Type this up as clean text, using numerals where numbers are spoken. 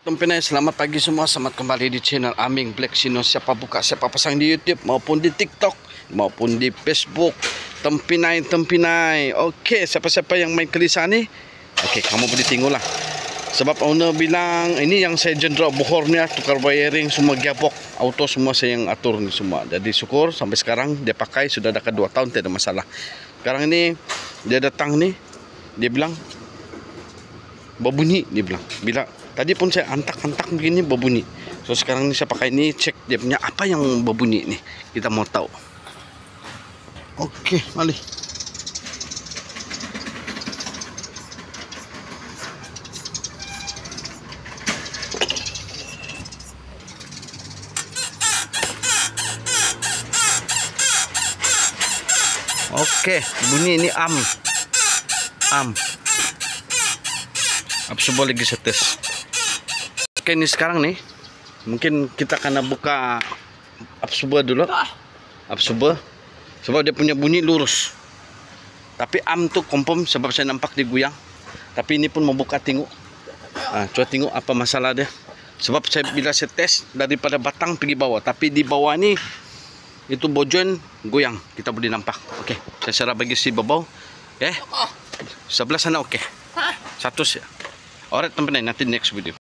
Tempinay, selamat pagi semua. Selamat kembali di channel Aming Black Sino. Siapa buka, siapa pasang di YouTube maupun di TikTok maupun di Facebook. Tempinay. Okey, siapa-siapa yang main kelisa ni, okey, kamu boleh tengok lah. Sebab owner bilang ini yang saya jendera bohornya, tukar wiring, semua gearbox, auto semua saya yang atur ni semua. Jadi syukur sampai sekarang dia pakai sudah dekat 2 tahun tidak ada masalah. Sekarang ini dia datang ni, dia bilang berbunyi, dia bilang. Bila tadi pun saya antak-antak begini berbunyi. So sekarang ni saya pakai ni, cek dia punya apa yang berbunyi ni. Kita mau tahu. Okey, mari. Okey, bunyi ini am. Apa boleh lagi saya tes. Oke, ini sekarang nih mungkin kita kena buka absorber dulu. Absorber sebab dia punya bunyi lurus. Tapi am tuh kompom sebab saya nampak digoyang. Tapi ini pun mau buka tengok. Coba tengok apa masalah dia. Sebab saya bila saya tes daripada batang pergi bawah, tapi di bawah ni itu bojon goyang. Kita boleh nampak. Okey, saya serah bagi si babau. Sebelah sana okey. Satu sih. Alright, teman-teman, nanti next video.